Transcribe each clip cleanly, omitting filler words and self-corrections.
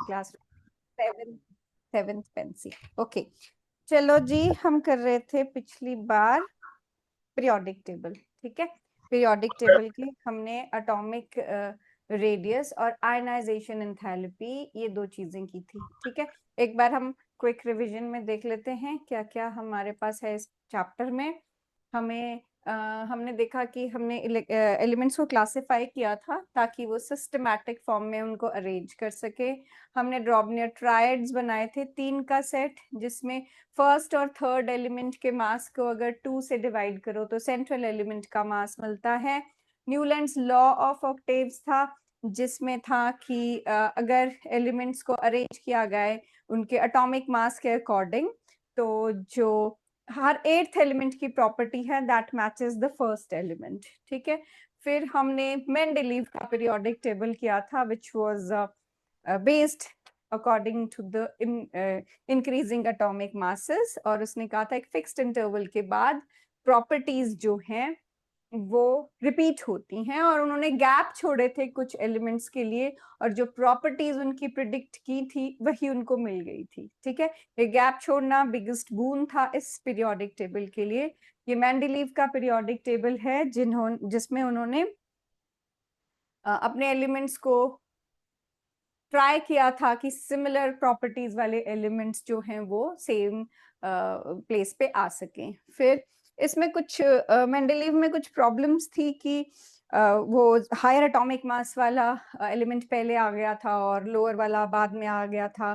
Class 7th Pence. Okay, चलो जी, हम कर रहे थे पिछली बार पीरियोडिक टेबल। ठीक है, पीरियोडिक टेबल की हमने एटॉमिक रेडियस और आयनाइजेशन एंथैल्पी, ये दो चीजें की थी। ठीक है, एक बार हम क्विक रिवीजन में देख लेते हैं क्या क्या हमारे पास है इस चैप्टर में। हमने देखा कि हमने एलिमेंट्स को क्लासिफाई किया था ताकि वो सिस्टमैटिक फॉर्म में उनको अरेंज कर सके। हमने ड्रॉबनियर ट्रायड्स बनाए थे 3 का सेट, जिसमें फर्स्ट और थर्ड एलिमेंट के मास को अगर 2 से डिवाइड करो तो सेंट्रल एलिमेंट का मास मिलता है। न्यूलैंड्स लॉ ऑफ ऑक्टेव्स था, जिसमें था कि अगर एलिमेंट्स को अरेंज किया गया उनके एटॉमिक मास के अकॉर्डिंग, तो जो हर 8th एलिमेंट की प्रॉपर्टी है that matches the first element. ठीक है, फिर हमने मेंडेलीव का पीरियोडिक टेबल किया था which was based according to the increasing atomic masses, और उसने कहा था एक फिक्स्ड इंटरवल के बाद प्रॉपर्टीज जो हैं वो रिपीट होती हैं, और उन्होंने गैप छोड़े थे कुछ एलिमेंट्स के लिए, और जो प्रॉपर्टीज उनकी प्रिडिक्ट की थी वही उनको मिल गई थी। ठीक है, ये गैप छोड़ना बिगेस्ट बून था इस पीरियोडिक टेबल के लिए। ये मेंडेलीव का पीरियोडिक टेबल है जिसमें उन्होंने अपने एलिमेंट्स को ट्राई किया था कि सिमिलर प्रॉपर्टीज वाले एलिमेंट्स जो हैं वो सेम प्लेस पे आ सकें। फिर इसमें कुछ मेंडेलीव में कुछ प्रॉब्लम्स थी कि वो हायर एटॉमिक मास वाला एलिमेंट पहले आ गया था और लोअर वाला बाद में आ गया था,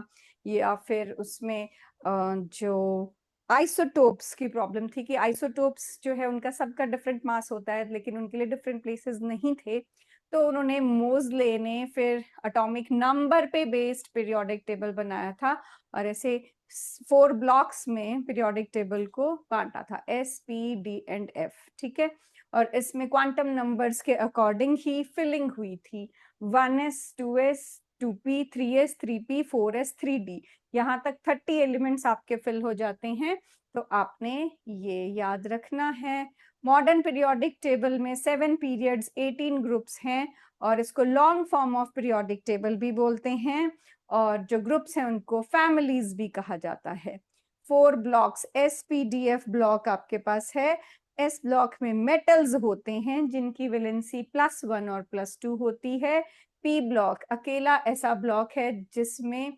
या फिर उसमें जो आइसोटोप्स की प्रॉब्लम थी कि आइसोटोप्स जो है उनका सबका डिफरेंट मास होता है लेकिन उनके लिए डिफरेंट प्लेसेस नहीं थे। तो उन्होंने मोज़ले ने फिर एटॉमिक नंबर पे बेस्ड पीरियोडिक टेबल बनाया था, और ऐसे 4 ब्लॉक्स में पीरियोडिक टेबल को बांटा था, S, P, D and F। ठीक है, और इसमें क्वांटम नंबर्स के अकॉर्डिंग ही फिलिंग हुई थी, 1s 2s 2p 3s 3p 4s 3d, यहाँ तक 30 एलिमेंट्स आपके फिल हो जाते हैं। तो आपने ये याद रखना है। मॉडर्न पीरियोडिक टेबल में 7 पीरियड्स 18 ग्रुप्स हैं, और इसको long form of periodic table भी बोलते हैं, और जो ग्रुप्स हैं उनको फैमिलीज भी कहा जाता है। 4 ब्लॉक्स SPDF ब्लॉक आपके पास है। एस ब्लॉक में मेटल्स होते हैं जिनकी वैलेंसी +1 और +2 होती है। पी ब्लॉक अकेला ऐसा ब्लॉक है जिसमें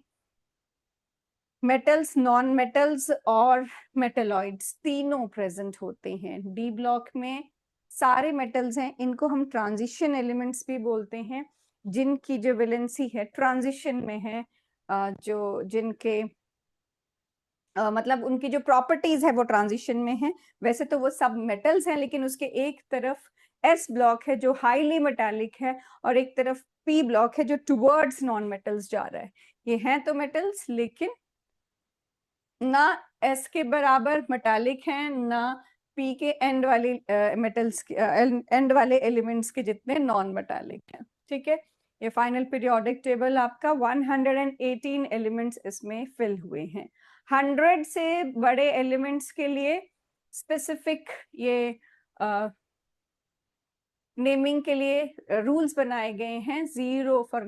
मेटल्स, नॉन मेटल्स और मेटलॉइड्स तीनों प्रेजेंट होते हैं। डी ब्लॉक में सारे मेटल्स हैं, इनको हम ट्रांजिशन एलिमेंट्स भी बोलते हैं, जिनकी जो वैलेंसी है ट्रांजिशन में है, जो जिनके मतलब उनकी जो प्रॉपर्टीज है वो ट्रांजिशन में है। वैसे तो वो सब मेटल्स हैं, लेकिन उसके एक तरफ एस ब्लॉक है जो हाईली मेटालिक है, और एक तरफ पी ब्लॉक है जो टुवर्ड्स नॉन मेटल्स जा रहा है। ये हैं तो मेटल्स, लेकिन ना एस के बराबर मेटालिक हैं, ना पी के एंड वाले मेटल्स के एंड वाले एलिमेंट्स के जितने नॉन मेटालिक हैं। ठीक है, ये फाइनल पीरियोडिक टेबल आपका 118 एलिमेंट्स इसमें फिल हुए हैं। 100 से बड़े एलिमेंट्स के लिए स्पेसिफिक ये नेमिंग के लिए रूल्स बनाए गए हैं। 0 for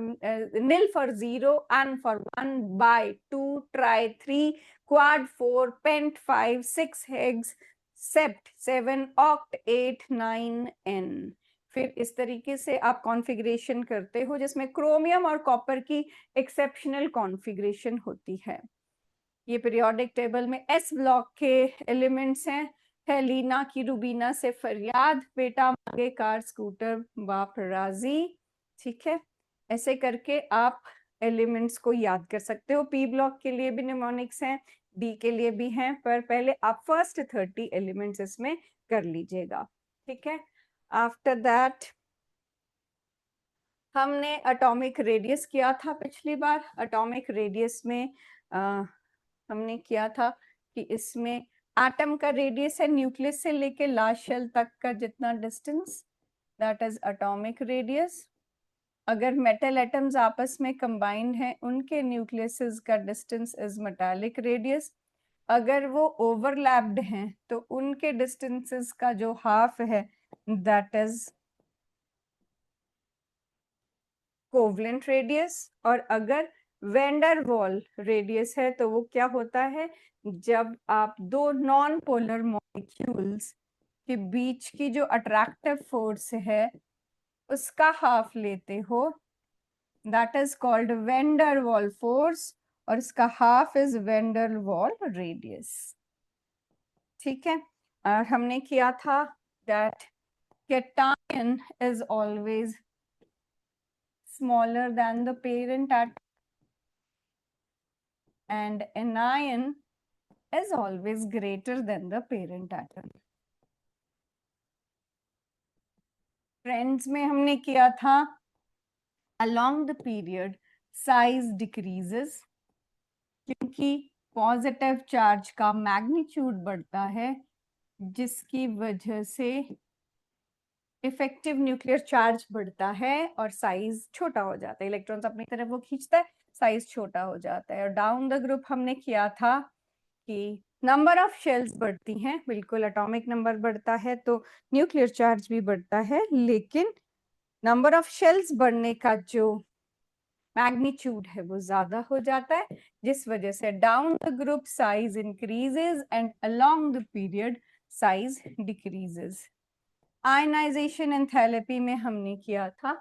nil for 0, n for 1, bi 2, tri 3, quad 4, pent 5, 6 hex, sept 7, oct 8, 9 n। फिर इस तरीके से आप कॉन्फ़िगरेशन करते हो जिसमें क्रोमियम और कॉपर की एक्सेप्शनल कॉन्फ़िगरेशन होती है। ये पीरियोडिक टेबल में एस ब्लॉक के एलिमेंट्स हैं। है लीना की रूबीना से फरियाद, बेटा मांगे कार स्कूटर बाप राजी। ठीक है, ऐसे करके आप एलिमेंट्स को याद कर सकते हो। पी ब्लॉक के लिए भी निमोनिक्स हैं, डी के लिए भी हैं, पर पहले आप फर्स्ट 30 एलिमेंट्स इसमें कर लीजिएगा। ठीक है, आफ्टर दैट हमने एटॉमिक रेडियस किया था पिछली बार। एटॉमिक रेडियस में हमने किया था कि इसमें एटम का रेडियस है न्यूक्लियस से लेके लास्ट शेल तक का जितना distance, that is atomic radius. अगर मेटल एटम्स आपस में कंबाइंड हैं उनके न्यूक्लियसेस का डिस्टेंस इज मेटालिक रेडियस। अगर वो ओवरलैप्ड हैं तो उनके डिस्टेंसेस का जो हाफ है दैट इज कोवलेंट रेडियस। और अगर वेंडर वॉल रेडियस है तो वो क्या होता है, जब आप दो नॉन पोलर मॉलिक्यूल्स के बीच की जो अट्रैक्टिव फोर्स है उसका हाफ लेते हो, that is called vendor wall force, और इसका half is vendor wall radius. ठीक है, और हमने किया था that cation is always smaller than the parent atom and anion is always greater than the parent atom. Friends में हमने किया था along the period size decreases क्योंकि पॉजिटिव चार्ज का मैग्नीट्यूड बढ़ता है जिसकी वजह से इफेक्टिव न्यूक्लियर चार्ज बढ़ता है और साइज छोटा हो जाता है, इलेक्ट्रॉन्स अपनी तरफ वो खींचता है, साइज छोटा हो जाता है। और डाउन द ग्रुप हमने किया था कि नंबर ऑफ शेल्स बढ़ती हैं, बिल्कुल एटॉमिक नंबर बढ़ता है तो न्यूक्लियर चार्ज भी बढ़ता है, लेकिन नंबर ऑफ शेल्स बढ़ने का जो मैग्नीट्यूड है वो ज्यादा हो जाता है, जिस वजह से down the group size increases and along the period size decreases. Ionisation enthalpy में हमने किया था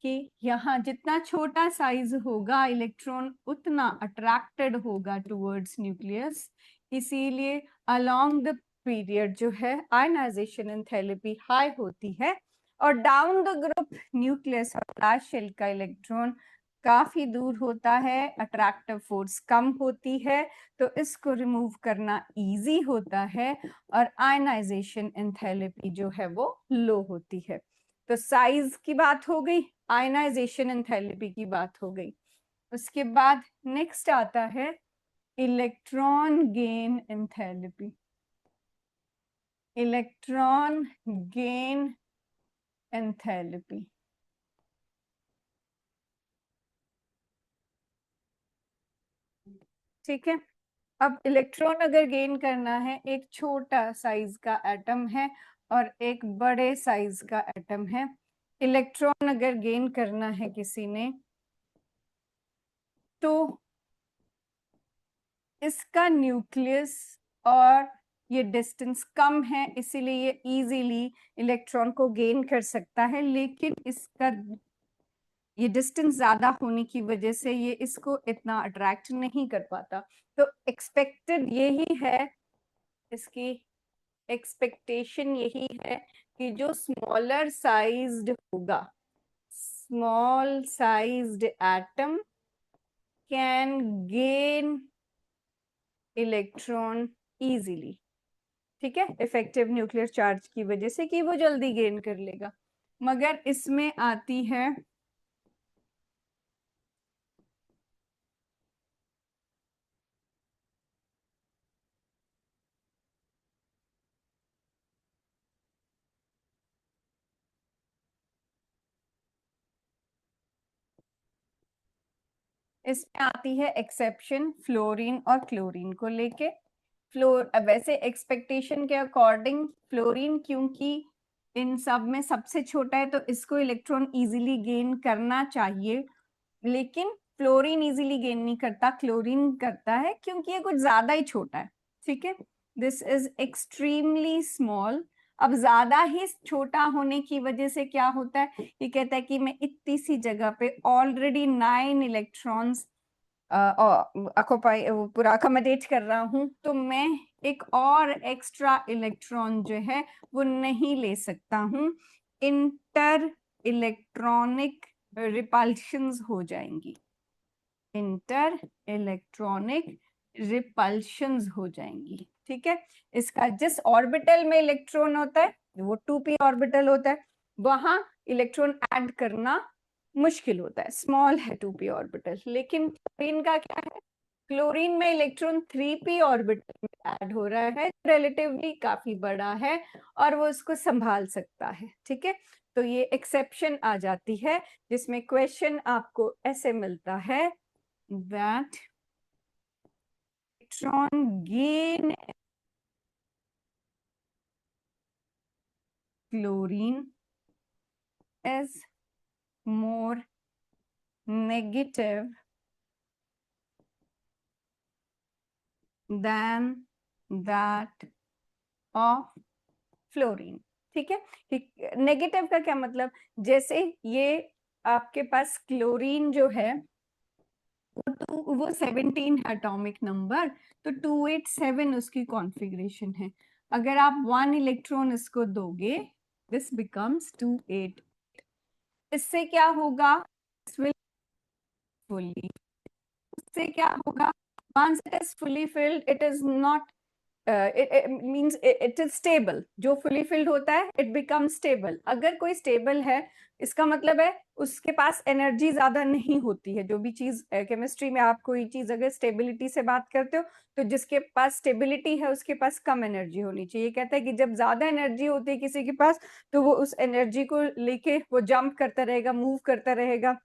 कि यहाँ जितना छोटा साइज होगा इलेक्ट्रॉन उतना अट्रैक्टेड होगा टुवर्ड्स न्यूक्लियस, इसीलिए अलोंग द पीरियड जो है आयनाइजेशन एंथैल्पी हाई होती है, और डाउन द ग्रुप न्यूक्लियस और लास्ट शेल का इलेक्ट्रॉन काफी दूर होता है, अट्रैक्टिव फोर्स कम होती है तो इसको रिमूव करना इजी होता है और आयनाइजेशन एंथैल्पी जो है वो लो होती है। तो साइज की बात हो गई, आयनाइजेशन एंथैल्पी की बात हो गई। उसके बाद नेक्स्ट आता है electron gain enthalpy. Electron gain enthalpy, ठीक है। अब इलेक्ट्रॉन अगर गेन करना है, एक छोटा साइज का एटम है और एक बड़े साइज का एटम है, इलेक्ट्रॉन अगर गेन करना है किसी ने तो इसका न्यूक्लियस और ये डिस्टेंस कम है इसीलिए ये इजीली इलेक्ट्रॉन को गेन कर सकता है, लेकिन इसका ये डिस्टेंस ज्यादा होने की वजह से ये इसको इतना अट्रैक्ट नहीं कर पाता। तो एक्सपेक्टेड यही है, इसकी एक्सपेक्टेशन यही है कि जो स्मॉलर साइज्ड होगा, small sized atom can gain electron easily, ठीक है, इफेक्टिव न्यूक्लियर चार्ज की वजह से कि वो जल्दी गेन कर लेगा। मगर इसमें आती है इसमें आती है एक्सेप्शन फ्लोरीन और क्लोरीन को लेके। वैसे एक्सपेक्टेशन के अकॉर्डिंग फ्लोरीन क्योंकि इन सब में सबसे छोटा है तो इसको इलेक्ट्रॉन इजीली गेन करना चाहिए, लेकिन फ्लोरीन इजीली गेन नहीं करता, क्लोरीन करता है क्योंकि ये कुछ ज्यादा ही छोटा है, ठीक है। This is extremely small. अब ज्यादा ही छोटा होने की वजह से क्या होता है, ये कहता है कि मैं इतनी सी जगह पे ऑलरेडी 9 इलेक्ट्रॉन्स पूरा अकोमोडेट कर रहा हूं, तो मैं एक और एक्स्ट्रा इलेक्ट्रॉन जो है वो नहीं ले सकता हूं, इंटर इलेक्ट्रॉनिक रिपल्शंस हो जाएंगी, इंटर इलेक्ट्रॉनिक रिपल्शंस हो जाएंगी, ठीक है। इसका जिस ऑर्बिटल में इलेक्ट्रॉन होता है वो 2p ऑर्बिटल होता है, वहां इलेक्ट्रॉन ऐड करना मुश्किल होता है, स्मॉल है 2p ऑर्बिटल। लेकिन क्लोरीन का क्या है, क्लोरीन में इलेक्ट्रॉन 3p ऑर्बिटल में ऐड हो रहा है, रिलेटिवली काफी बड़ा है और वो उसको संभाल सकता है, ठीक है। तो ये एक्सेप्शन आ जाती है जिसमें क्वेश्चन आपको ऐसे मिलता है that electron gain chlorine is more negative than that of fluorine. ठीक है, नेगेटिव का क्या मतलब, जैसे ये आपके पास क्लोरीन जो है वो 17 है एटॉमिक नंबर, तो 287 उसकी कॉन्फ़िगरेशन है। अगर आप 1 इलेक्ट्रॉन इसको दोगे, दिस बिकम्स 28। इससे क्या होगा, fully, उससे क्या होगा, once it is fully filled it is not it means it is stable। जो fully filled होता है it becomes stable। अगर कोई stable है इसका मतलब है उसके पास एनर्जी ज्यादा नहीं होती है। जो भी चीज केमिस्ट्री में आप कोई चीज अगर स्टेबिलिटी से बात करते हो तो जिसके पास स्टेबिलिटी है उसके पास कम एनर्जी होनी चाहिए। कहता है कि जब ज्यादा एनर्जी होती है किसी के पास तो वो उस एनर्जी को लेके वो जंप करता रहेगा, मूव करता रहेगा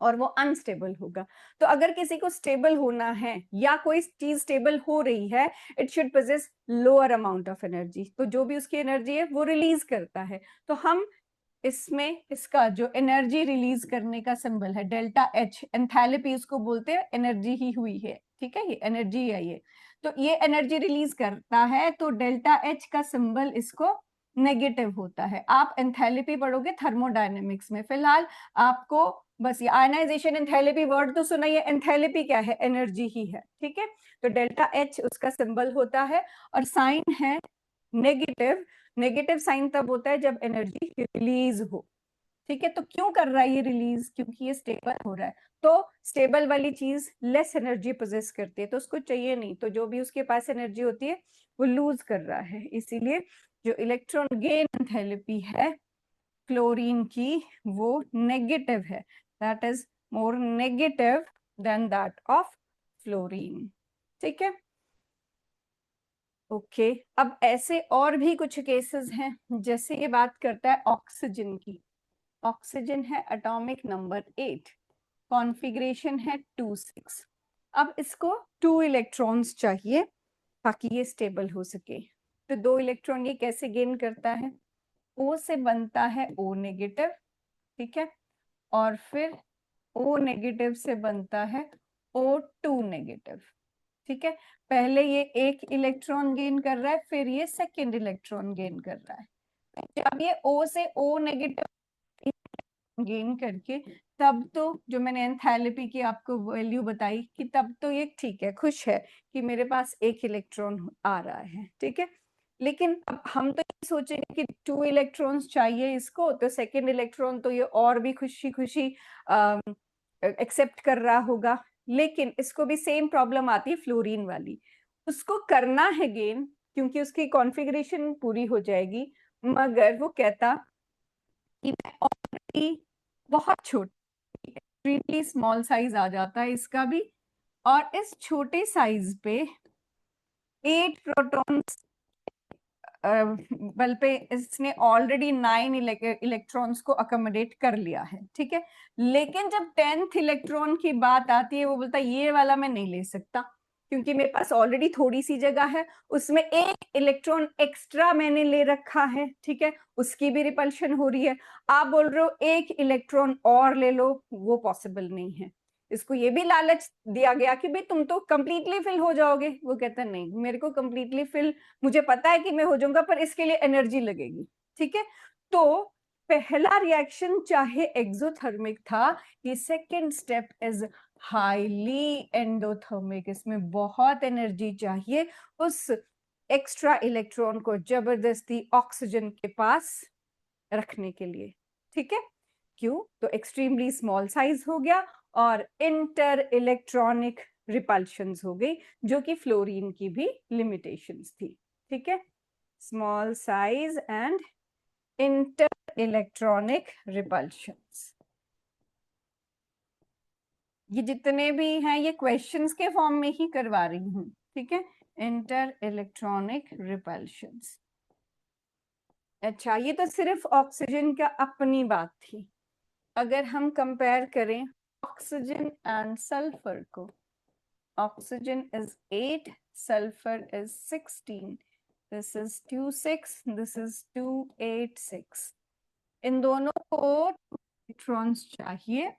और वो अनस्टेबल होगा। तो अगर किसी को स्टेबल होना है या कोई चीज स्टेबल हो रही है, it should possess lower amount of energy. तो जो भी उसकी एनर्जी है वो रिलीज करता है। तो हम इसमें इसका जो एनर्जी रिलीज करने का सिंबल है डेल्टा एच, एंथैल्पी उसको बोलते हैं, एनर्जी ही हुई है। ठीक है, ये एनर्जी है ये, तो ये एनर्जी रिलीज करता है, तो डेल्टा एच का सिंबल इसको नेगेटिव होता है। आप एंथैल्पी पढ़ोगे थर्मोडायनेमिक्स में। फिलहाल आपको बस ये आयनाइजेशन एंथैल्पी वर्ड तो सुना, ये एंथैल्पी क्या है, एनर्जी ही है। ठीक है, तो डेल्टा एच उसका सिंबल होता है और साइन है नेगेटिव। नेगेटिव साइन तब होता है जब एनर्जी रिलीज हो। ठीक है, तो क्यों कर रहा है ये रिलीज, क्योंकि ये स्टेबल हो रहा है। तो स्टेबल वाली चीज लेस एनर्जी पोजेस करती है तो उसको चाहिए नहीं, तो जो भी उसके पास एनर्जी होती है वो लूज कर रहा है। इसीलिए जो इलेक्ट्रॉन गेन एंथैल्पी है क्लोरीन की वो नेगेटिव है, that is more negative than that of fluorine. ठीक है, ओके अब ऐसे और भी कुछ केसेस हैं, जैसे ये बात करता है ऑक्सीजन की। ऑक्सीजन है एटॉमिक नंबर 8, कॉन्फ़िगरेशन है 2,6। अब इसको 2 इलेक्ट्रॉन्स चाहिए ताकि ये स्टेबल हो सके। तो 2 इलेक्ट्रॉन ये कैसे गेन करता है, O से बनता है O नेगेटिव। ठीक है, और फिर O नेगेटिव से बनता है O2 नेगेटिव। ठीक है, पहले ये एक इलेक्ट्रॉन गेन कर रहा है, फिर ये सेकेंड इलेक्ट्रॉन गेन कर रहा है। जब ये O से O नेगेटिव गेन करके, तब तो जो मैंने एंथैल्पी की आपको वैल्यू बताई कि तब तो ये ठीक है, खुश है कि मेरे पास एक इलेक्ट्रॉन आ रहा है। ठीक है, लेकिन अब हम तो ये सोचेंगे कि 2 इलेक्ट्रॉन्स चाहिए इसको, तो सेकेंड इलेक्ट्रॉन तो ये और भी खुशी खुशी एक्सेप्ट कर रहा होगा। लेकिन इसको भी सेम प्रॉब्लम आती है फ्लोरीन वाली, उसको करना है गेन क्योंकि उसकी कॉन्फ़िगरेशन पूरी हो जाएगी, मगर वो कहता कि मैं ऑलरेडी बहुत छोटी, एक्सट्रीमली स्मॉल साइज आ जाता है इसका भी, और इस छोटे साइज पे 8 प्रोटॉन्स बल पे इसने ऑलरेडी 9 इलेक्ट्रॉन्स को अकोमोडेट कर लिया है। ठीक है, लेकिन जब 10th इलेक्ट्रॉन की बात आती है वो बोलता है ये वाला मैं नहीं ले सकता क्योंकि मेरे पास ऑलरेडी थोड़ी सी जगह है, उसमें एक इलेक्ट्रॉन एक्स्ट्रा मैंने ले रखा है। ठीक है, उसकी भी रिपल्शन हो रही है। आप बोल रहे हो एक इलेक्ट्रॉन और ले लो, वो पॉसिबल नहीं है। इसको ये भी लालच दिया गया कि भाई तुम तो कंप्लीटली फिल हो जाओगे, वो कहता नहीं, मेरे को कंप्लीटली फिल मुझे पता है कि मैं हो जाऊंगा पर इसके लिए एनर्जी लगेगी। ठीक है, तो पहला रिएक्शन चाहे एक्सोथर्मिक था, ये second step is highly endothermic. इसमें बहुत एनर्जी चाहिए उस एक्स्ट्रा इलेक्ट्रॉन को जबरदस्ती ऑक्सीजन के पास रखने के लिए। ठीक है, क्यों, तो एक्सट्रीमली स्मॉल साइज हो गया और इंटर इलेक्ट्रॉनिक रिपल्शंस हो गई, जो कि फ्लोरीन की भी लिमिटेशंस थी। ठीक है, small size and inter electronic repulsions. ये जितने भी हैं ये क्वेश्चंस के फॉर्म में ही करवा रही हूं। ठीक है, इंटर इलेक्ट्रॉनिक रिपल्शंस। अच्छा, ये तो सिर्फ ऑक्सीजन का अपनी बात थी। अगर हम कंपेयर करें ऑक्सीजन एंड सल्फर को, oxygen is 8, sulphur is 16, this is 2,6, this is 2,8,6। इन दोनों को इलेक्ट्रॉन्स चाहिए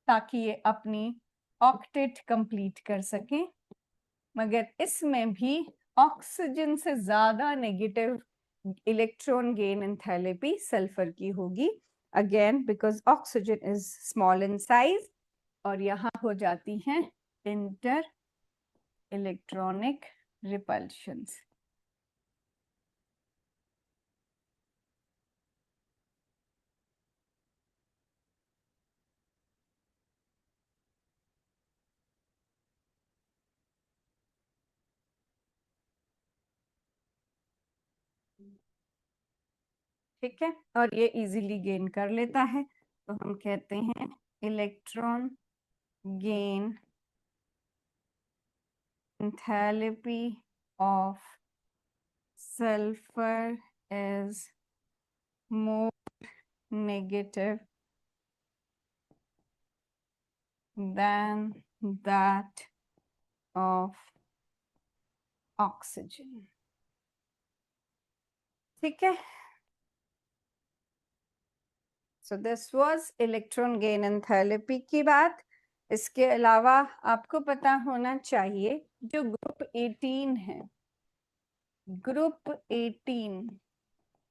ताकि ये अपनी ऑक्टेट कंप्लीट कर सकें। मगर इसमें भी ऑक्सीजन से ज्यादा negative electron gain enthalpy sulphur की होगी, again because oxygen is small in size, और यहाँ हो जाती हैं इंटर इलेक्ट्रॉनिक रिपल्शंस। ठीक है, और ये इजीली गेन कर लेता है, तो हम कहते हैं electron gain enthalpy of sulfur is more negative than that of oxygen. ठीक है, so this was electron gain enthalpy की बात। इसके अलावा आपको पता होना चाहिए जो ग्रुप 18 है, ग्रुप 18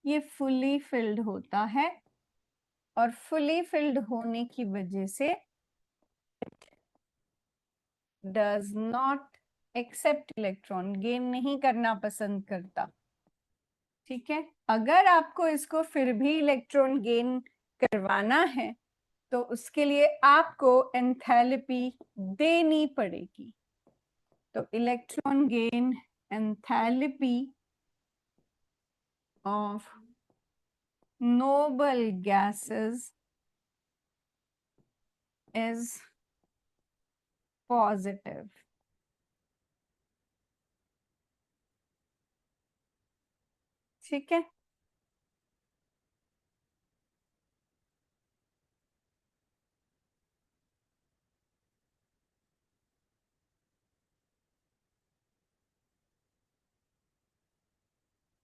ये फुली फिल्ड होता है, और फुली फिल्ड होने की वजह से does not accept electron, gain नहीं करना पसंद करता। ठीक है, अगर आपको इसको फिर भी इलेक्ट्रॉन गेन करवाना है तो उसके लिए आपको एंथैल्पी देनी पड़ेगी। तो electron gain enthalpy of noble gases is positive। ठीक है,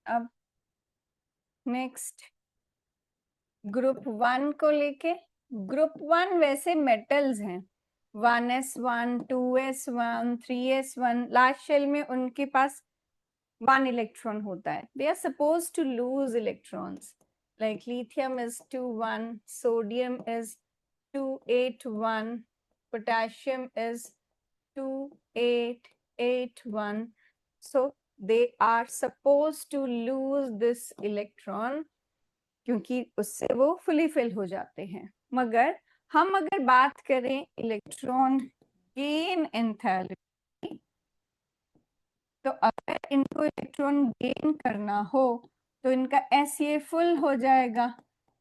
अब नेक्स्ट ग्रुप 1 को लेके, ग्रुप 1 वैसे मेटल्स हैं, 1s1 2s1 3s1, last shell में उनके पास 1 इलेक्ट्रॉन होता है, they are suppose to lose electrons, like lithium is 2 1, sodium is 2 8 1, potassium is 2 8 8 1, so they are supposed to lose this electron क्योंकि उससे वो फुली फिल हो जाते हैं। मगर हम अगर बात करें इलेक्ट्रॉन गेन एंथैल्पी, तो अगर इनको इलेक्ट्रॉन गेन करना हो तो इनका SA फुल हो जाएगा,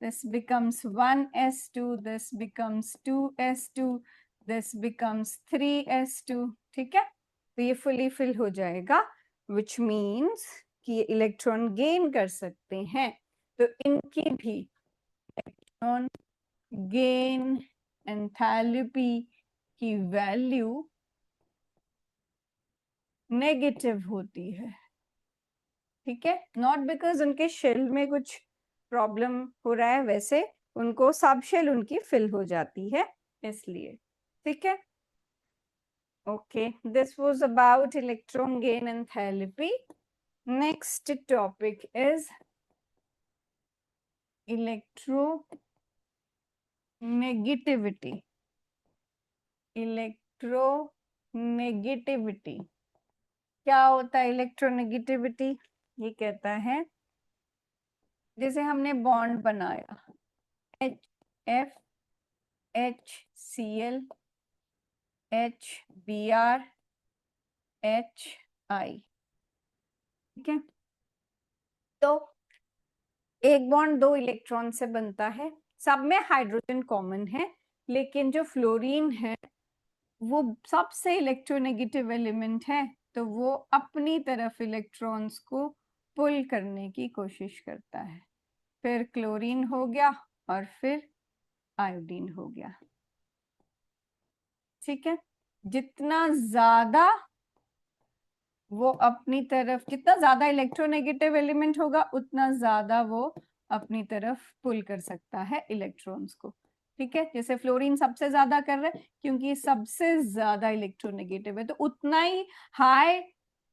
this becomes 1s2, this becomes 2s2, this becomes 3s2। ठीक है, तो ये फुली फिल हो जाएगा, which means कि ये इलेक्ट्रॉन गेन कर सकते हैं। तो इनकी भी इलेक्ट्रॉन गेन एंथैल्पी की वैल्यू नेगेटिव होती है। ठीक है, नॉट बिकॉज उनके शेल में कुछ प्रॉब्लम हो रहा है, वैसे उनको सब शेल उनकी फिल हो जाती है इसलिए। ठीक है, okay, this was about electron gain enthalpy. Next topic is electronegativity. Electronegativity क्या होता है? इलेक्ट्रोनेगेटिविटी ये कहता है जैसे हमने बॉन्ड बनाया HF HCl HBr HI, ठीक है, तो एक बॉन्ड 2 इलेक्ट्रॉन से बनता है, सब में हाइड्रोजन कॉमन है, लेकिन जो फ्लोरीन है वो सबसे इलेक्ट्रोनेगेटिव एलिमेंट है, तो वो अपनी तरफ इलेक्ट्रॉन्स को पुल करने की कोशिश करता है। फिर क्लोरीन हो गया और फिर आयोडीन हो गया। ठीक है, जितना ज्यादा वो अपनी तरफ, जितना ज्यादा इलेक्ट्रोनेगेटिव एलिमेंट होगा उतना ज्यादा वो अपनी तरफ पुल कर सकता है इलेक्ट्रॉन्स को। ठीक है, जैसे फ्लोरीन सबसे ज्यादा कर रहा है क्योंकि सबसे ज्यादा इलेक्ट्रोनेगेटिव है, तो उतना ही high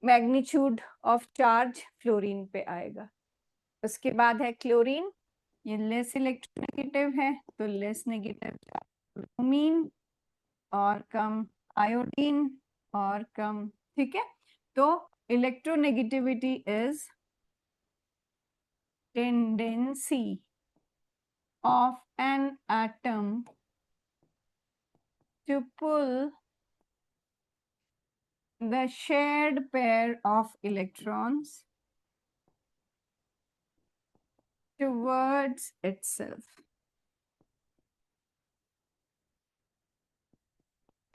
magnitude of charge fluorine पे आएगा। उसके बाद है क्लोरीन, ये लेस इलेक्ट्रोनेगेटिव है तो लेस नेगेटिव ब्रोमीन और कम आयोडीन और कम, ठीक है। तो electronegativity is tendency of an atom to pull the shared pair of electrons towards itself.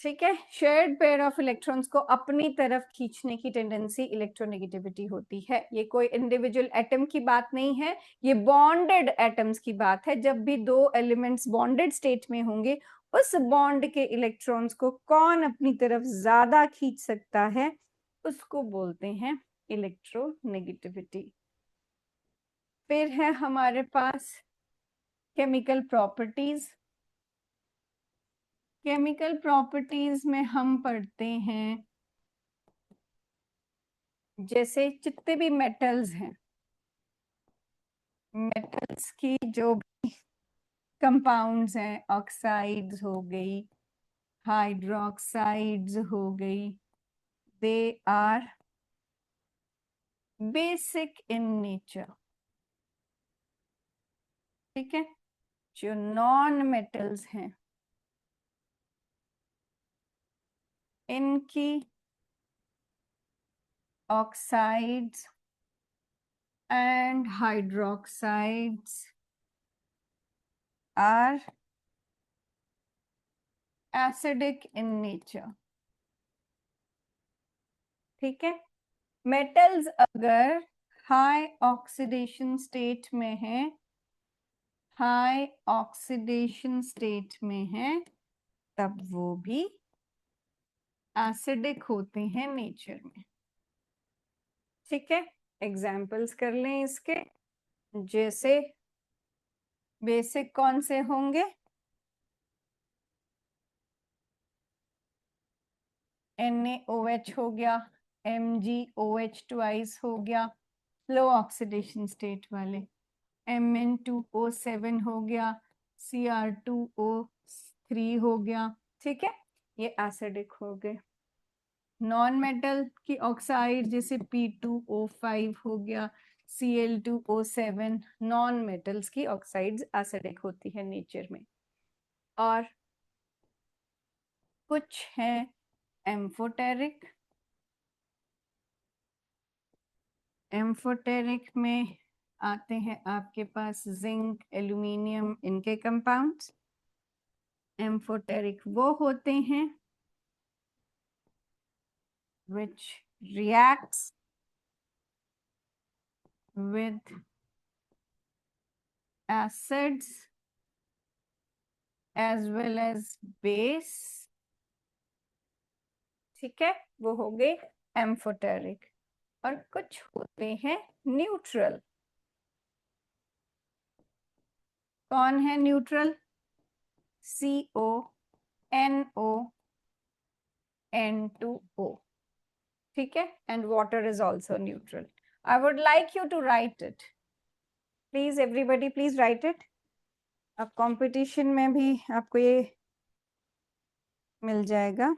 ठीक है, शेयर्ड पेयर ऑफ इलेक्ट्रॉन्स को अपनी तरफ खींचने की टेंडेंसी इलेक्ट्रोनेगेटिविटी होती है। ये कोई इंडिविजुअल एटम की बात नहीं है, ये बॉन्डेड एटम्स की बात है। जब भी दो एलिमेंट्स बॉन्डेड स्टेट में होंगे, उस बॉन्ड के इलेक्ट्रॉन्स को कौन अपनी तरफ ज्यादा खींच सकता है, उसको बोलते हैं इलेक्ट्रोनेगेटिविटी। फिर है हमारे पास केमिकल प्रॉपर्टीज। केमिकल प्रॉपर्टीज में हम पढ़ते हैं जैसे जितने भी मेटल्स हैं, मेटल्स की जो भी कंपाउंड्स हैं, ऑक्साइड्स हो गई, हाइड्रोक्साइड्स हो गई, they are basic in nature. ठीक है, जो नॉन मेटल्स हैं इनकी oxides and hydroxides are acidic in nature. ठीक है, मेटल्स अगर हाई ऑक्सीडेशन स्टेट में है, हाई ऑक्सीडेशन स्टेट में है, तब वो भी एसिडिक होते हैं नेचर में। ठीक है, एग्जाम्पल्स कर लें इसके। जैसे बेसिक कौन से होंगे, NaOH हो गया, MgOH ट्वाइस हो गया, लो ऑक्सीडेशन स्टेट वाले, Mn2O7 हो गया, Cr2O3 हो गया। ठीक है, ये एसिडिक हो गए। नॉन मेटल की ऑक्साइड जैसे P2O5 हो गया, Cl2O7, नॉन मेटल्स की ऑक्साइड्स एसिडिक होती है नेचर में। और कुछ है एम्फोटेरिक। एम्फोटेरिक में आते हैं आपके पास जिंक, एल्यूमिनियम, इनके कंपाउंड्स। एम्फोटेरिक वो होते हैं which reacts with acids as well as base। ठीक है, वो हो गए एम्फोटेरिक। और कुछ होते हैं न्यूट्रल। कौन है न्यूट्रल? CO, NO, N2O। ठीक है, and water is also neutral. I would like you to write it, please everybody please write it. अब कंपटीशन में भी आपको ये मिल जाएगा।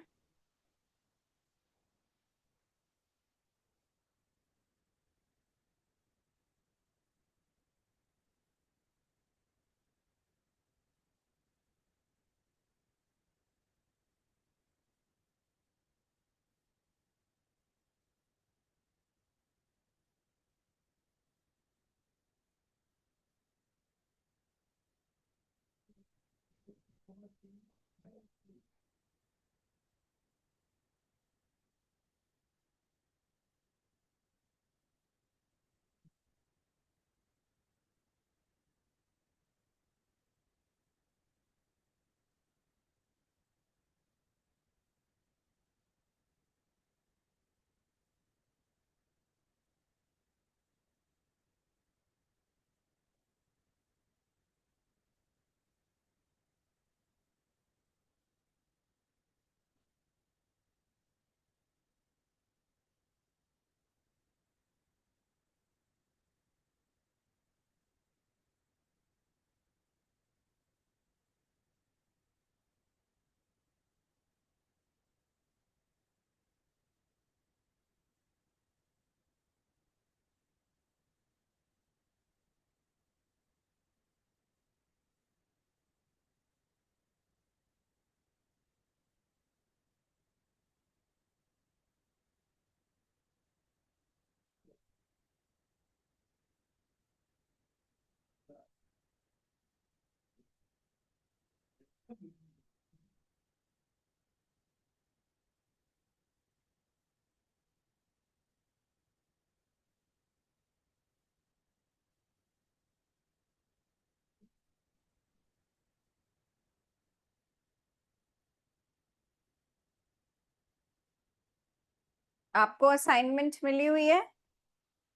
आपको असाइनमेंट मिली हुई है?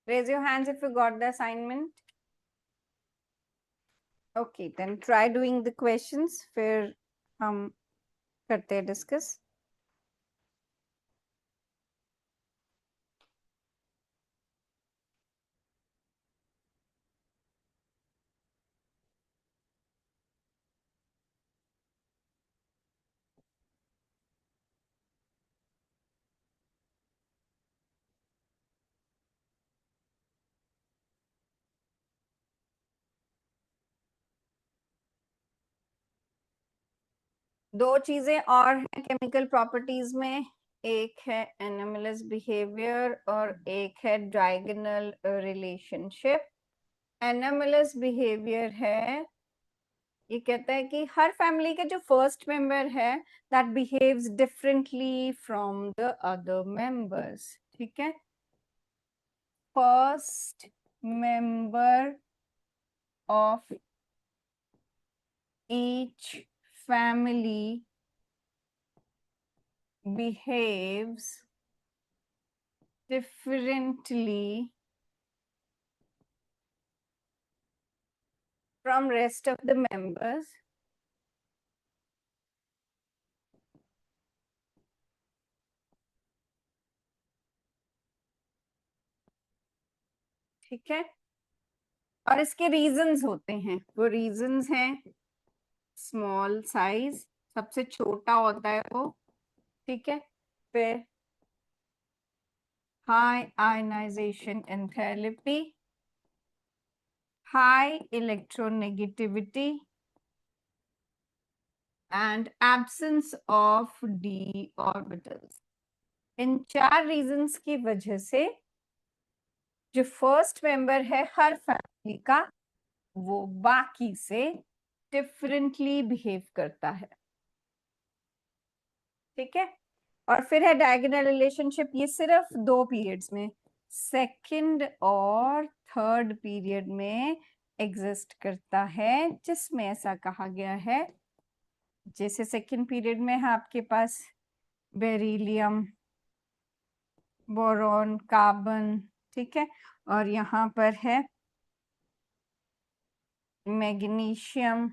Raise your hands if you got the assignment. Okay, then try doing the questions, फिर हम करते हैं डिस्कस. दो चीजें और हैं केमिकल प्रॉपर्टीज में. एक है एनामलस बिहेवियर और एक है डायगोनल रिलेशनशिप. एनामलस बिहेवियर है, ये कहता है कि हर फैमिली के जो फर्स्ट मेंबर है that behaves differently from the other members. ठीक है. First member of each family behaves differently from rest of the members. ठीक है. और इसके रीजंस होते हैं. वो रीजंस हैं स्मॉल साइज, सबसे छोटा होता है वो. ठीक है. फिर high ionisation enthalpy, high electronegativity and absence of d orbitals. इन चार रीजंस की वजह से जो फर्स्ट मेंबर है हर फैमिली का, वो बाकी से डिफरेंटली बिहेव करता है. ठीक है. और फिर है डायगोनल रिलेशनशिप. ये सिर्फ दो पीरियड्स में, सेकंड और थर्ड पीरियड में एग्जिस्ट करता है, जिसमें ऐसा कहा गया है जैसे सेकंड पीरियड में है आपके पास बेरिलियम, बोरॉन, कार्बन. ठीक है. और यहाँ पर है मैग्नीशियम,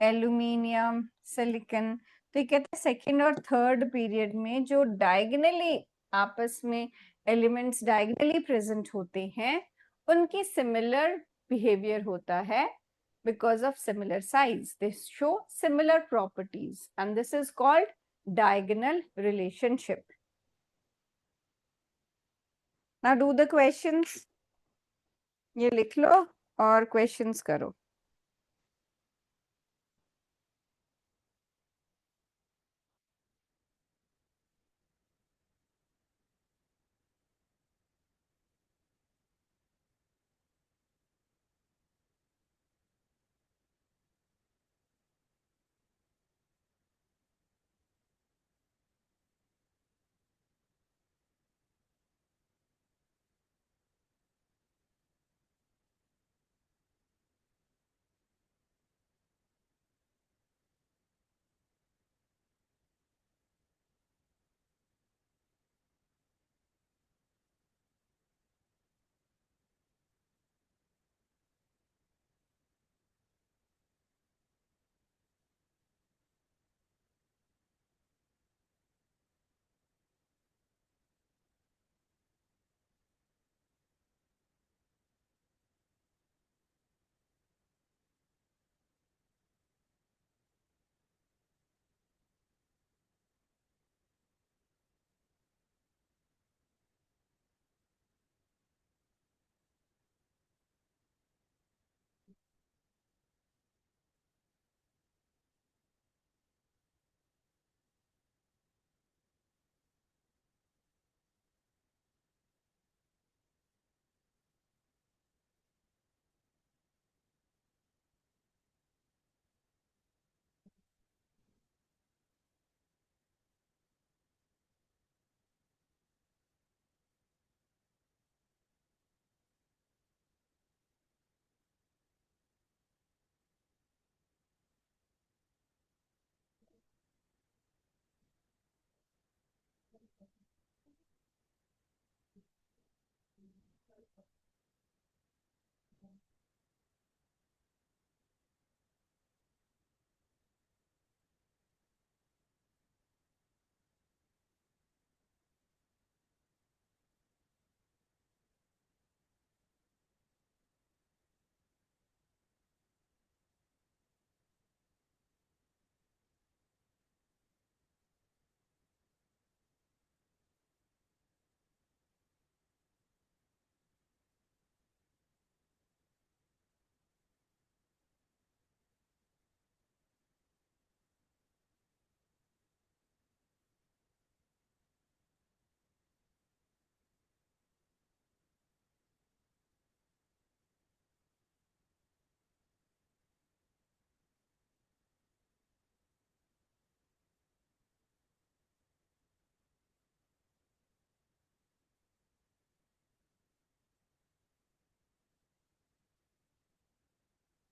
एल्यूमिनियम, सिलिकॉन. तो ये कहते हैं सेकेंड और थर्ड पीरियड में जो डायगोनली आपस में एलिमेंट्स डायगोनली प्रेजेंट होते हैं, उनकी सिमिलर बिहेवियर होता है because of similar size. They show similar properties and this is called diagonal relationship. Now do the questions. ये लिख लो और questions करो.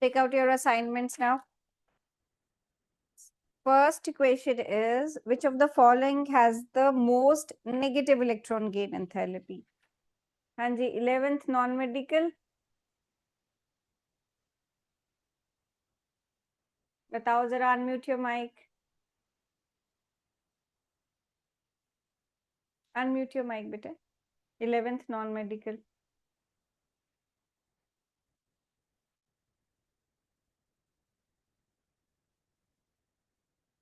Take out your assignments now. First question is, which of the following has the most negative electron gain enthalpy? हाँ जी, 11th non-medical. बताओ जरा, unmute your mic. Unmute your mic बेटे. 11th non-medical.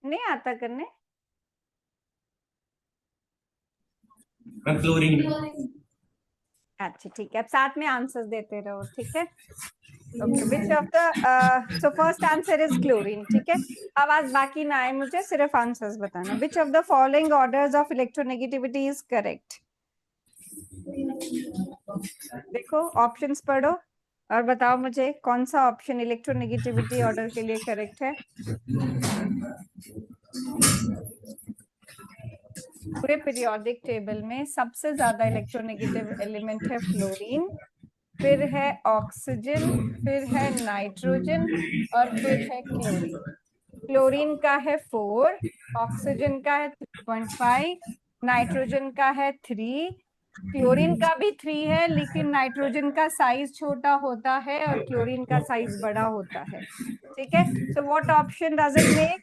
नहीं आता करने? क्लोरीन। अच्छा ठीक है, अब साथ में आंसर्स देते रहो, ठीक है? Okay, which of the so first answer is chlorine, ठीक है? आवाज बाकी ना आए मुझे, सिर्फ आंसर्स बताना. Which of the following orders of electronegativity is correct? देखो ऑप्शंस पढ़ो और बताओ मुझे कौन सा ऑप्शन इलेक्ट्रोनेगेटिविटी ऑर्डर के लिए करेक्ट है. पूरे पीरियोडिक टेबल में सबसे ज्यादा इलेक्ट्रोनेगेटिव एलिमेंट है फ्लोरीन, फिर है ऑक्सीजन, फिर है नाइट्रोजन और फिर है क्लोरीन. क्लोरीन का है 4, ऑक्सीजन का है 3.5, नाइट्रोजन का है 3, क्लोरीन का भी 3 है, लेकिन नाइट्रोजन का साइज छोटा होता है और क्लोरीन का साइज बड़ा होता है. ठीक है, so what option does it make?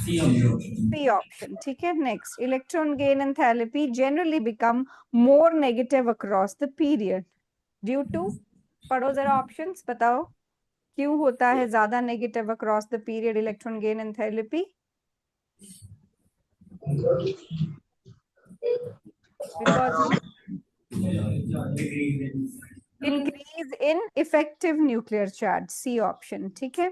C option. ठीक है, next, electron gain enthalpy generally become more negative across the period due to, पढ़ो जरा ऑप्शंस, बताओ क्यों होता है ज्यादा negative across the period electron gain enthalpy? Because of increase in effective nuclear charge. C option. ठीक है,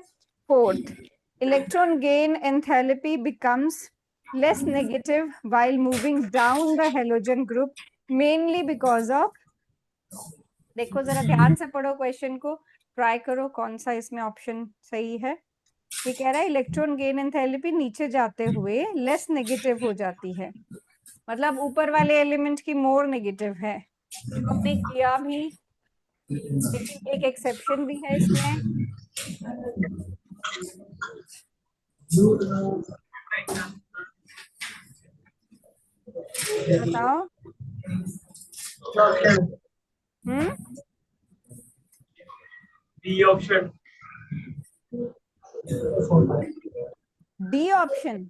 fourth, electron gain enthalpy becomes less negative while moving down the halogen group mainly because of, देखो जरा ध्यान से पढ़ो question को, try करो कौन सा इसमें ऑप्शन सही है. ये कह रहा है इलेक्ट्रॉन गेन एंथैल्पी नीचे जाते हुए लेस नेगेटिव हो जाती है, मतलब ऊपर वाले एलिमेंट की मोर नेगेटिव है. हमने किया भी, लेकिन एक एक्सेप्शन भी है इसमें. बताओ. D option. D option.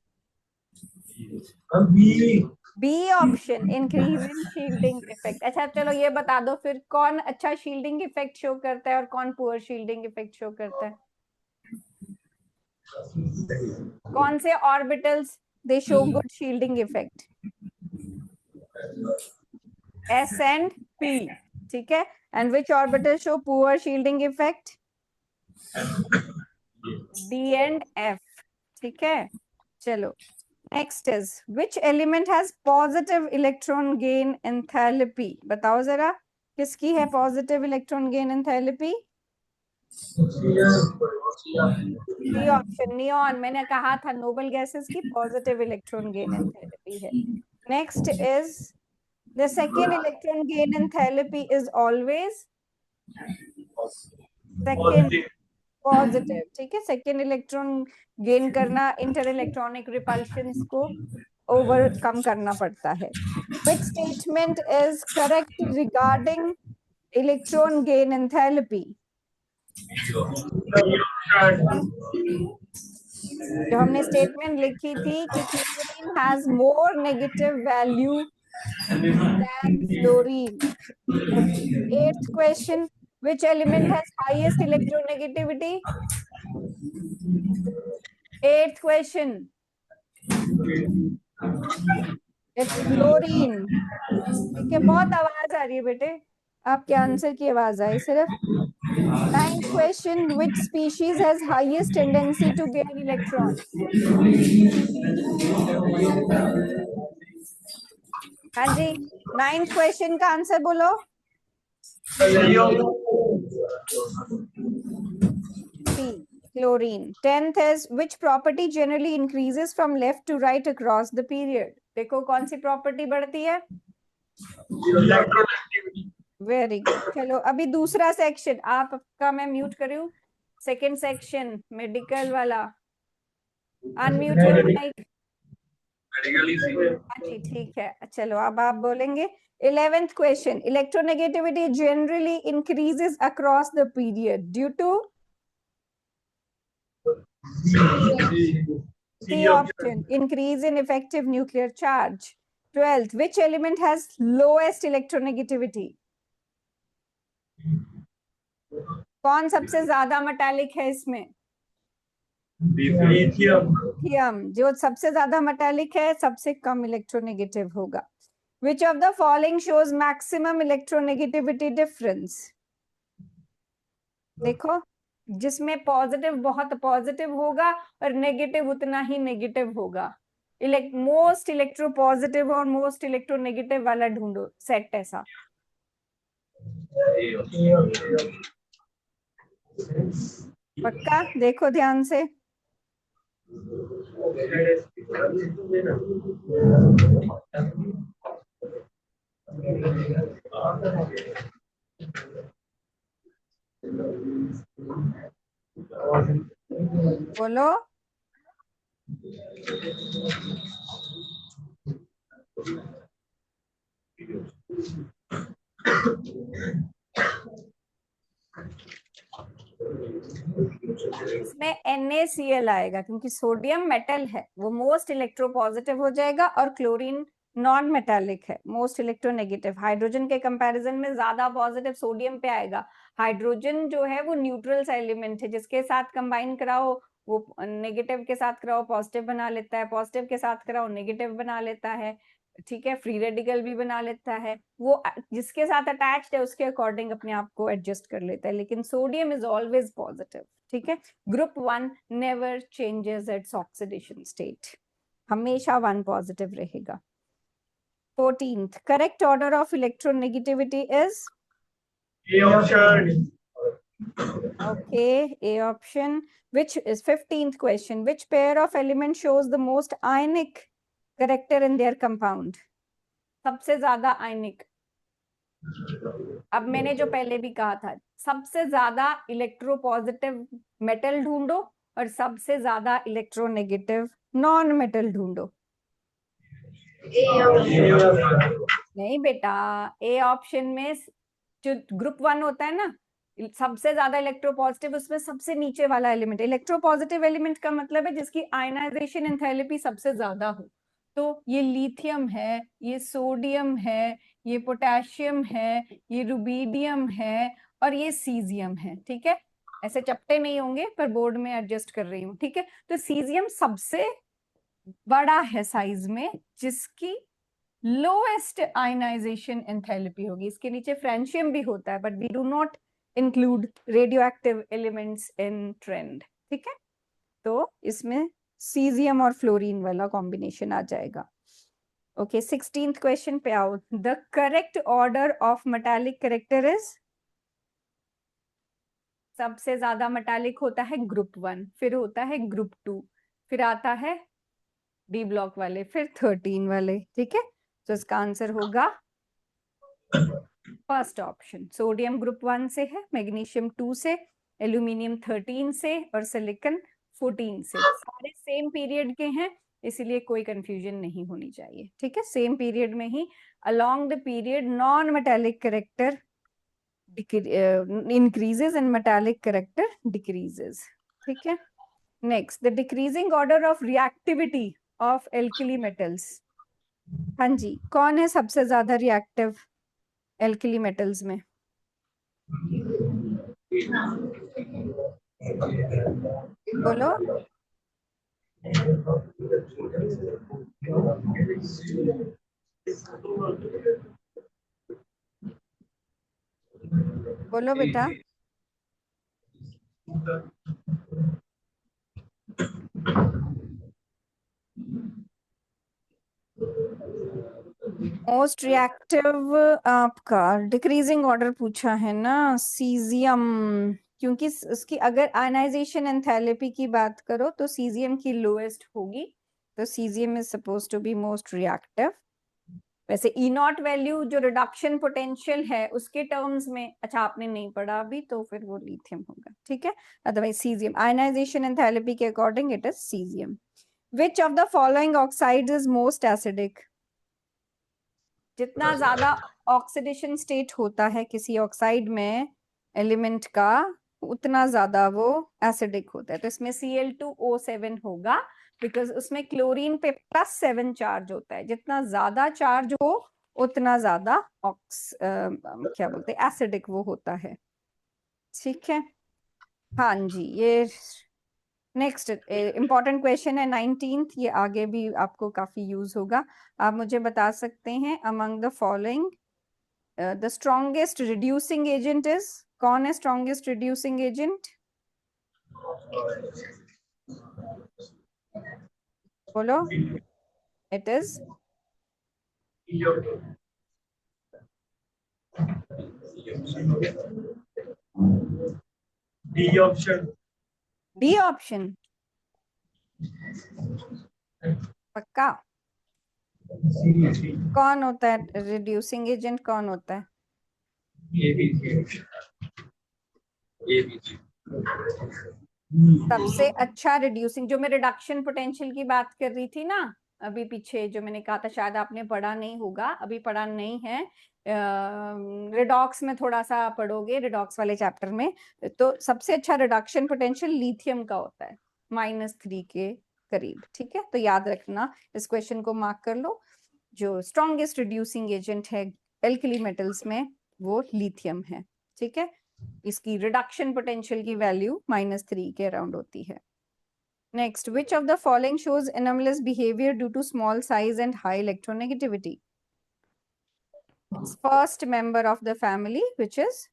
B. B option, increase in shielding effect. अच्छा चलो ये बता दो फिर, कौन अच्छा शील्डिंग इफेक्ट शो करता है और कौन पुअर शील्डिंग इफेक्ट शो करता है? कौन से orbitals they show good shielding effect? S and P. ठीक है, and which orbital show poor shielding effect? D and F. ठीक है, चलो next is, which element has positive electron gain enthalpy? बताओ जरा, किसकी है positive electron gain enthalpy? D option, neon. मैंने कहा था noble gases की positive electron gain enthalpy है. Next is, the second electron gain enthalpy is always second positive. ठीक है, सेकेंड इलेक्ट्रॉन गेन करना इंटर इलेक्ट्रॉनिक रिपल्शंस को ओवरकम करना पड़ता है। Which statement is correct regarding electron gain enthalpy? जो हमने स्टेटमेंट लिखी थी कि chlorine has more negative value than fluorine. Okay. 8th question. Which element has highest electronegativity? 8th question. It's fluorine. ठीक है, बहुत आवाज आ रही है बेटे, आपके आंसर की आवाज आई सिर्फ। 9th question. Which species has highest tendency to gain electrons? हाँ जी, 9th question का आंसर बोलो। C, chlorine. 10th is which property generally increases from left to right across the period? देखो कौन सी प्रॉपर्टी बढ़ती है? Very good. चलो अभी दूसरा सेक्शन आपका मैं म्यूट करूं। सेकंड सेक्शन मेडिकल वाला, अनम्यूट योर माइक। जी ठीक है, चलो अब आप बोलेंगे। 11th question. Electronegativity generally increases across the period due to C option, increase in effective nuclear charge. 12th, which element has lowest electronegativity? कौन सबसे ज्यादा मेटालिक है इसमें? लिथियम। जो सबसे ज्यादा मेटालिक है सबसे कम इलेक्ट्रोनेगेटिव होगा। Which of the following shows maximum electronegativity difference? देखो, जिसमें पॉजिटिव बहुत पॉजिटिव होगा और नेगेटिव उतना ही नेगेटिव होगा। मोस्ट इलेक्ट्रो पॉजिटिव और मोस्ट इलेक्ट्रो नेगेटिव वाला ढूंढो सेट ऐसा। पक्का देखो ध्यान से। बोलो। इसमें NaCl आएगा क्योंकि सोडियम मेटल है, वो मोस्ट इलेक्ट्रोपॉजिटिव हो जाएगा और क्लोरीन नॉन मेटालिक है, मोस्ट इलेक्ट्रोनेगेटिव। हाइड्रोजन के कंपैरिजन में ज्यादा पॉजिटिव सोडियम पे आएगा। हाइड्रोजन जो है वो न्यूट्रल सा एलिमेंट है, जिसके साथ कंबाइन कराओ वो नेगेटिव के साथ कराओ पॉजिटिव बना लेता है, पॉजिटिव के साथ कराओ नेगेटिव बना लेता है। ठीक है, फ्री रेडिकल भी बना लेता है, वो जिसके साथ अटैच्ड है उसके अकॉर्डिंग अपने आप को एडजस्ट कर लेता है, लेकिन सोडियम इज ऑलवेज पॉजिटिव। ठीक है, group 1 never changes its oxidation state, हमेशा 1 पॉजिटिव रहेगा। 14th, correct order of electronegativity is A option. Okay, A option. Which is 15th question. Which pair of elements shows the most ionic character in their compound? सबसे ज्यादा आयनिक। अब मैंने जो पहले भी कहा था, सबसे ज्यादा इलेक्ट्रोपॉजिटिव मेटल ढूंढो और सबसे ज्यादा इलेक्ट्रोनेगेटिव नॉन मेटल ढूंढो। नहीं बेटा, ए ऑप्शन में जो ग्रुप 1 होता है ना, सबसे ज्यादा इलेक्ट्रोपॉजिटिव, उसमें सबसे नीचे वाला एलिमेंट। इलेक्ट्रोपॉजिटिव एलिमेंट का मतलब है जिसकी आयनाइजेशन एंथैल्पी सबसे ज्यादा हो। तो ये लिथियम है, ये सोडियम है, ये पोटेशियम है, ये रुबीडियम है और ये सीजियम है। ठीक है, ऐसे चपटे नहीं होंगे पर बोर्ड में एडजस्ट कर रही हूँ। ठीक है, तो सीजियम सबसे बड़ा है साइज में, जिसकी लोएस्ट आयनाइजेशन एंथैल्पी होगी। इसके नीचे फ्रेंशियम भी होता है, but we do not include radioactive elements in trend. ठीक है, तो इसमें सीजियम और फ्लोरीन वाला कॉम्बिनेशन आ जाएगा। ओके, 16th क्वेश्चन पे आओ। The correct order of metallic character is, सबसे ज्यादा मेटालिक होता है ग्रुप 1, फिर होता है ग्रुप 2, फिर आता है डी ब्लॉक वाले, फिर 13 वाले। ठीक है, तो इसका आंसर होगा फर्स्ट ऑप्शन। सोडियम ग्रुप 1 से है, मैग्नीशियम 2 से, एल्यूमिनियम 13 से और सिलिकॉन 14 से। सारे सेम पीरियड के हैं, इसीलिए कोई कंफ्यूजन नहीं होनी चाहिए, ठीक है। सेम पीरियड में ही along the period non-metallic character increases and metallic character decreases, ठीक है। Next, the decreasing order of reactivity of alkali metals. हाँ जी, कौन है सबसे ज्यादा रिएक्टिव alkali metals में? बोलो। बोलो बेटा। मोस्ट रिएक्टिव आपका डिक्रीजिंग ऑर्डर पूछा है ना, सीजियम, क्योंकि उसकी अगर आयनाइजेशन एंथैल्पी की बात करो तो सीजियम की लोएस्ट होगी, तो caesium is suppose to be most reactive. वैसे ई नॉट वैल्यू जो रिडक्शन पोटेंशियल है उसके टर्म्स में, अच्छा आपने नहीं पढ़ा अभी, तो फिर वो लिथियम होगा, ठीक है। अदरवाइज सीजियम आयनाइजेशन एंथैल्पी के according it is caesium. Which of the following oxides is most acidic? जितना ज्यादा ऑक्सीडेशन स्टेट होता है किसी ऑक्साइड में एलिमेंट का, उतना ज्यादा वो एसिडिक होता है। तो इसमें Cl2O7 होगा, बिकॉज उसमें क्लोरीन पे +7 चार्ज होता है। जितना ज्यादा चार्ज हो उतना ज्यादा क्या बोलते हैं, एसिडिक वो होता है, ठीक है। हाँ जी, ये नेक्स्ट इंपॉर्टेंट क्वेश्चन है 19th, ये आगे भी आपको काफी यूज होगा। आप मुझे बता सकते हैं among the following the strongest reducing agent is, कौन है स्ट्रॉन्गेस्ट रिड्यूसिंग एजेंट? बोलो। It is D option. D option, पक्का? कौन होता है रिड्यूसिंग एजेंट, कौन होता है? सबसे अच्छा रिड्यूसिंग, जो मैं रिडक्शन पोटेंशियल की बात कर रही थी ना अभी पीछे, जो मैंने कहा था, शायद आपने पढ़ा नहीं होगा, अभी पढ़ा नहीं है, रिडॉक्स में थोड़ा सा पढ़ोगे, रिडॉक्स वाले चैप्टर में। तो सबसे अच्छा रिडक्शन पोटेंशियल लिथियम का होता है, -3 के करीब, ठीक है। तो याद रखना, इस क्वेश्चन को मार्क कर लो। जो स्ट्रॉन्गेस्ट रिड्यूसिंग एजेंट है एल्कली मेटल्स में वो लिथियम है, ठीक है। इसकी रिडक्शन पोटेंशियल की वैल्यू -3 के अराउंड होती है। Next, which of the following shows anomalous behaviour due to small size and high electronegativity? First member of the family which is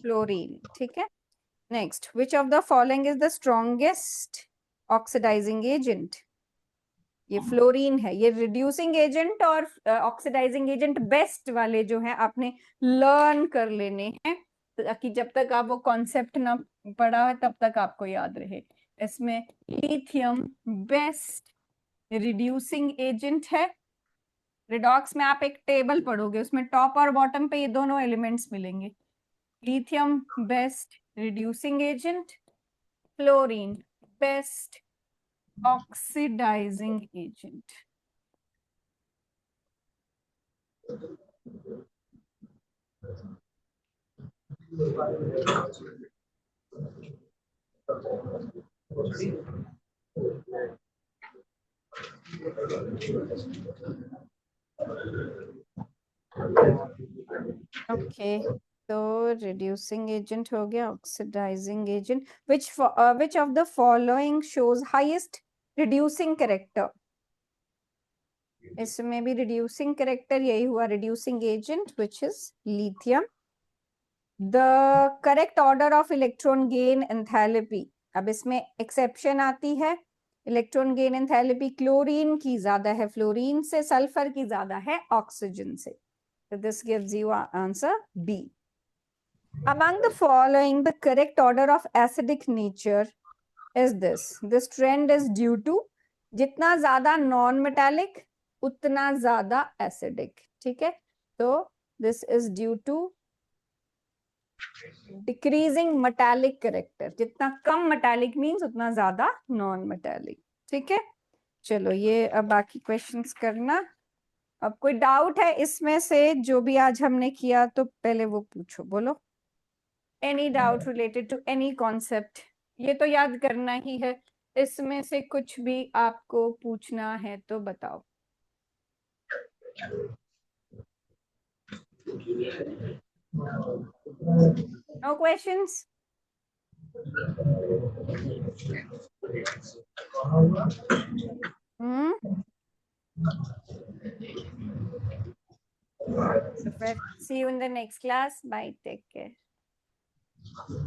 fluorine, ठीक है। Next, which of the following is the strongest oxidizing agent? ये fluorine है। ये reducing agent और oxidizing agent best वाले जो है आपने लर्न कर लेने हैं, ताकि जब तक आप वो कॉन्सेप्ट ना पढ़ा है तब तक आपको याद रहे। इसमें लिथियम बेस्ट रिड्यूसिंग एजेंट है। रिडॉक्स में आप एक टेबल पढ़ोगे, उसमें टॉप और बॉटम पे ये दोनों एलिमेंट्स मिलेंगे। Lithium best reducing agent, fluorine best oxidizing agent. Okay, तो रिड्यूसिंग एजेंट हो गया, oxidizing agent. Which of the following shows highest reducing character? इसमें भी रिड्यूसिंग कैरेक्टर यही हुआ, reducing agent which is lithium. The correct order of electron gain enthalpy, अब इसमें exception आती है। इलेक्ट्रॉन गेन एंथैल्पी क्लोरीन की ज्यादा है फ्लोरीन से, सल्फर की ज्यादा है ऑक्सीजन से। So this gives you answer B. Among the following, the correct order of acidic nature is this. This trend is due to जितना ज्यादा नॉन मेटालिक उतना ज्यादा एसिडिक, ठीक है। तो this is due to decreasing metallic character. जितना कम metallic means उतना ज्यादा नॉन मेटालिक। ठीक है, चलो ये अब बाकी क्वेश्चंस करना। अब कोई डाउट है इसमें से जो भी आज हमने किया, तो पहले वो पूछो, बोलो। Any doubt related to any concept, ये तो याद करना ही है। इसमें से कुछ भी आपको पूछना है तो बताओ। No questions? हम्म, so फिर see you in the next class. Bye, take care.